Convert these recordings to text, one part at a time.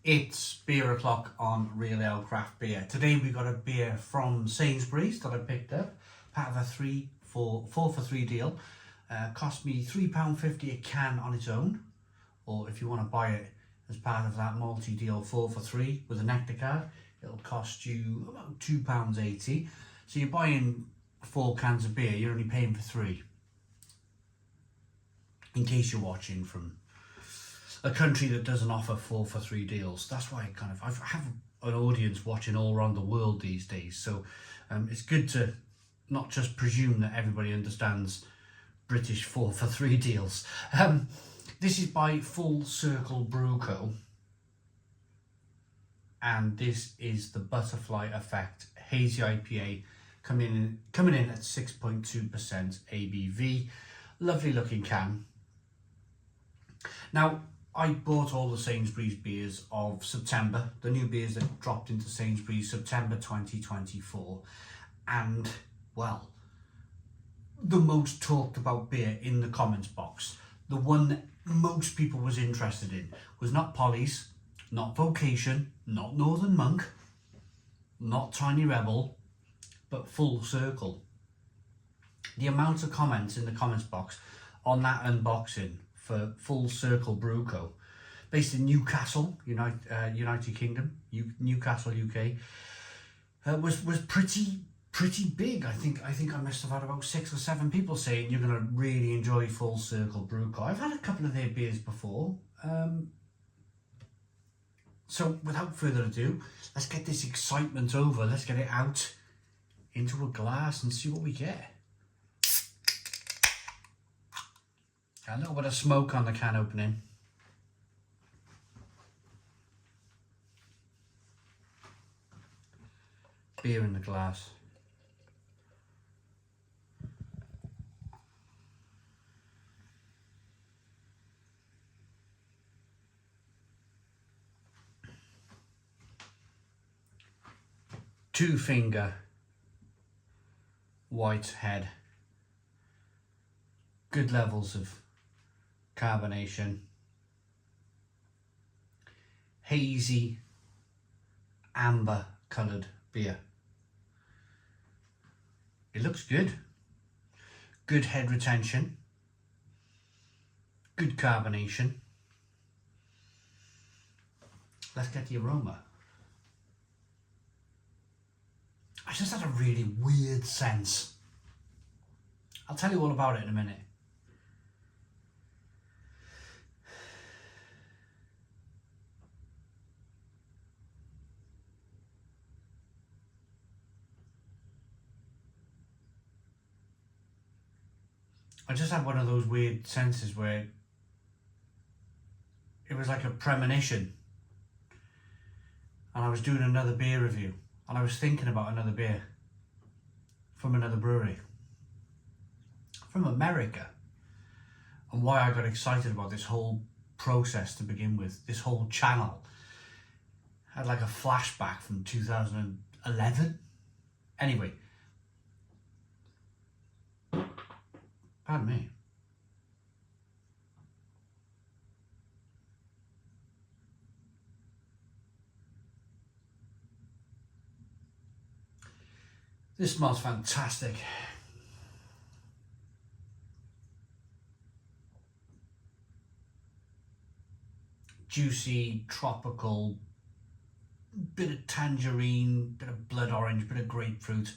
It's beer o'clock on Real Ale Craft Beer. Today we got a beer from Sainsbury's that I picked up, part of a 4 for 3 deal. Cost me £3.50 a can on its own, or if you want to buy it as part of that multi-deal 4 for 3 with a nectar card, it'll cost you about £2.80. So you're buying 4 cans of beer, you're only paying for 3. In case you're watching from a country that doesn't offer 4 for 3 deals. That's why I have an audience watching all around the world these days. So it's good to not just presume that everybody understands British 4 for 3 deals. This is by Full Circle Brew Co. And this is the Butterfly Effect Hazy IPA coming in at 6.2% ABV. Lovely looking can. Now, I bought all the Sainsbury's beers of September, the new beers that dropped into Sainsbury's September 2024. And, well, the most talked about beer in the comments box, the one that most people was interested in, was not Polly's, not Vocation, not Northern Monk, not Tiny Rebel, but Full Circle. The amount of comments in the comments box on that unboxing for Full Circle Brew Co, based in Newcastle, United Kingdom, Newcastle, UK, was pretty big. I think I must have had about 6 or 7 people saying you're going to really enjoy Full Circle Brew Co. I've had a couple of their beers before. So without further ado, let's get this excitement over. Let's get it out into a glass and see what we get. A little bit of smoke on the can opening. Beer in the glass. Two-finger white head. Good levels of carbonation. Hazy amber coloured beer. It looks good. Good head retention. Good carbonation. Let's get the aroma. I just had a really weird sense. I'll tell you all about it in a minute. I just had one of those weird senses where it was like a premonition, and I was doing another beer review and I was thinking about another beer from another brewery from America, and why I got excited about this whole process to begin with, this whole channel. I had like a flashback from 2011. Anyway, pardon me. This smells fantastic. Juicy, tropical, bit of tangerine, bit of blood orange, bit of grapefruit,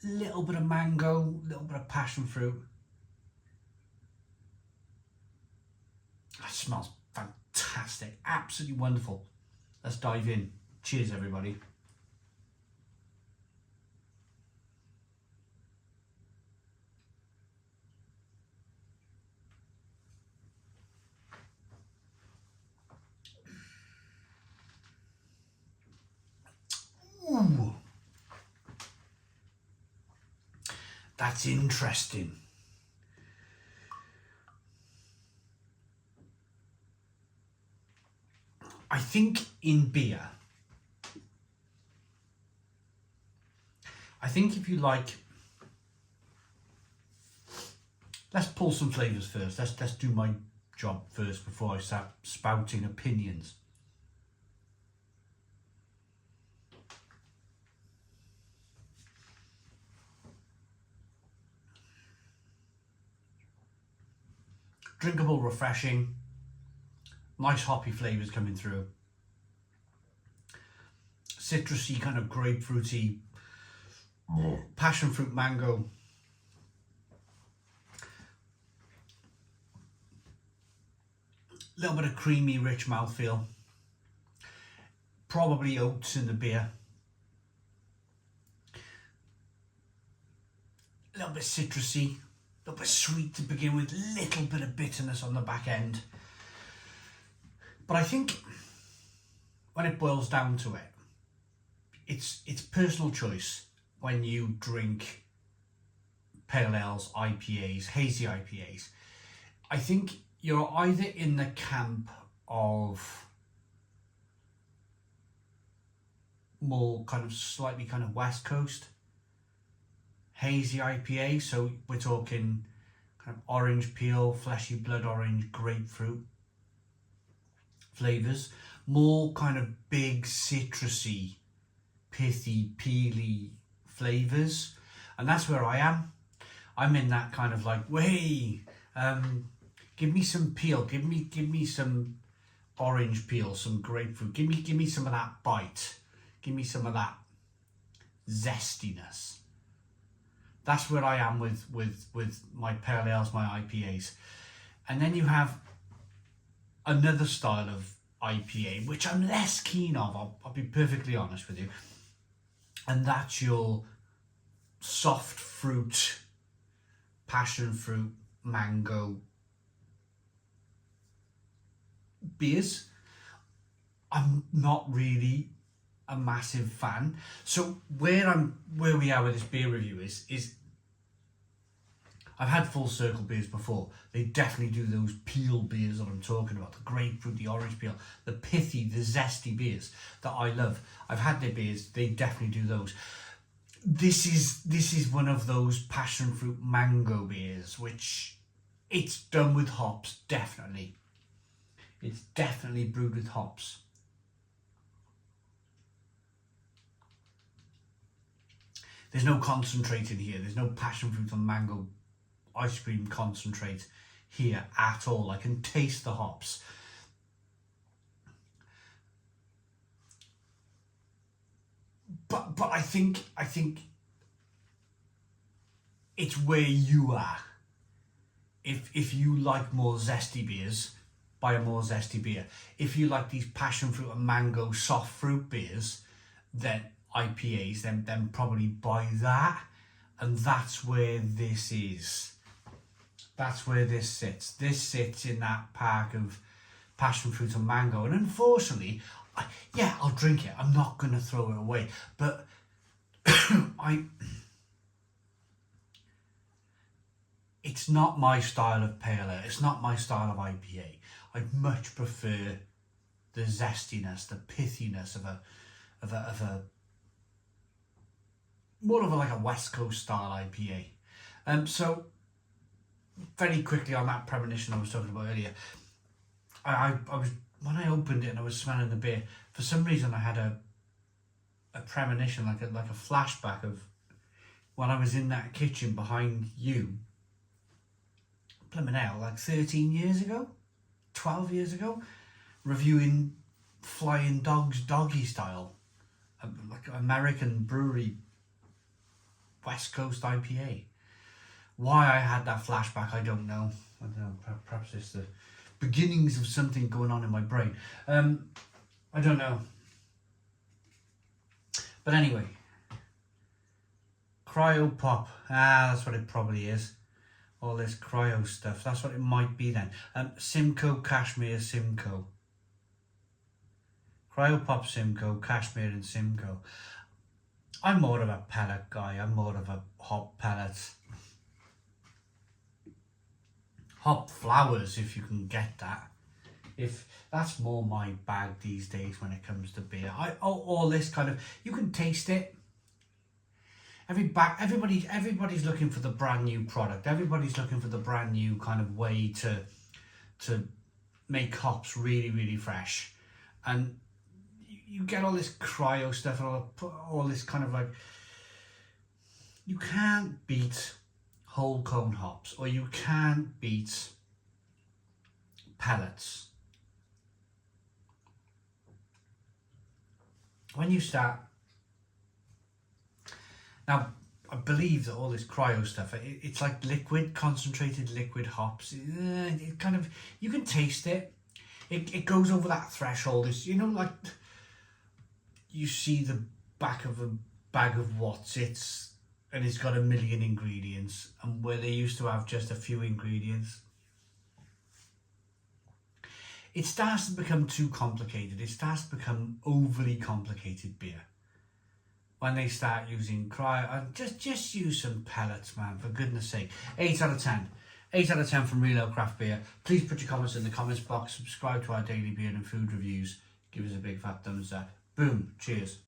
little bit of mango, little bit of passion fruit. That smells fantastic, absolutely wonderful. Let's dive in. Cheers, everybody. Ooh, that's interesting. I think in beer, I think if you like, let's pull some flavours first. Let's do my job first before I start spouting opinions. drinkable, refreshing, nice hoppy flavours coming through. Citrusy, kind of grapefruity, passion fruit, mango. A little bit of creamy, rich mouthfeel. Probably oats in the beer. A little bit citrusy, a little bit sweet to begin with, a little bit of bitterness on the back end. But I think when it boils down to it, it's personal choice when you drink pale ales, IPAs, hazy IPAs. I think you're either in the camp of more kind of slightly kind of West Coast hazy IPA, so we're talking kind of orange peel, fleshy blood orange, grapefruit flavours, more kind of big citrusy, pithy, peely flavours, and that's where I am. I'm in that kind of like, way, give me some peel, give me some orange peel, some grapefruit, give me some of that bite, give me some of that zestiness. That's where I am with my pale ales, my IPAs. And then you have another style of IPA, which I'm less keen of, I'll be perfectly honest with you. And that's your soft fruit, passion fruit, mango beers. I'm not really a massive fan. So where we are with this beer review is I've had Full Circle beers before. They definitely do those peel beers that I'm talking about, the grapefruit, the orange peel, the pithy, the zesty beers that I love. I've had their beers, they definitely do those. This is one of those passion fruit mango beers, which it's done with hops, definitely. It's definitely brewed with hops. There's no concentrate in here. There's no passion fruit and mango ice cream concentrate here at all. I can taste the hops. But I think it's where you are. If you like more zesty beers, buy a more zesty beer. If you like these passion fruit and mango soft fruit beers, then IPAs, then probably buy that. And that's where this is. That's where this sits. This sits in that pack of passion fruit and mango. And unfortunately, yeah, I'll drink it. I'm not going to throw it away. But it's not my style of pale ale. It's not my style of IPA. I'd much prefer the zestiness, the pithiness of a more of like a West Coast style IPA. So very quickly on that premonition I was talking about earlier, I was, when I opened it and I was smelling the beer, for some reason I had a premonition, like a flashback of when I was in that kitchen behind you, blimmin' hell, like 13 years ago, 12 years ago, reviewing Flying Dogs Doggy Style, like American brewery West Coast IPA. Why I had that flashback, I don't know. I don't know, perhaps it's the beginnings of something going on in my brain. I don't know. But anyway, cryo pop. That's what it probably is. All this cryo stuff. That's what it might be then. Simcoe, Cashmere, Simcoe. Cryo pop, Simcoe, Cashmere and Simcoe. I'm more of a pellet guy. I'm more of a hop pellet. Hop flowers, if you can get that. If that's more my bag these days when it comes to beer. All this kind of, you can taste it. Everybody's looking for the brand new product. Everybody's looking for the brand new kind of way to make hops really, really fresh. And you get all this cryo stuff and all this kind of like, you can't beat whole cone hops, or you can't beat pellets. When you start, now I believe that all this cryo stuff, it's like liquid, concentrated liquid hops. It kind of, you can taste it. It goes over that threshold. It's, you know, like you see the back of a bag of Wotsits and it's got a million ingredients, and where they used to have just a few ingredients, it starts to become too complicated. It starts to become overly complicated beer. When they start using cryo, just use some pellets, man, for goodness sake. 8 out of 10. 8 out of 10 from Real Ale Craft Beer. Please put your comments in the comments box. Subscribe to our daily beer and food reviews. Give us a big fat thumbs up. Boom. Cheers.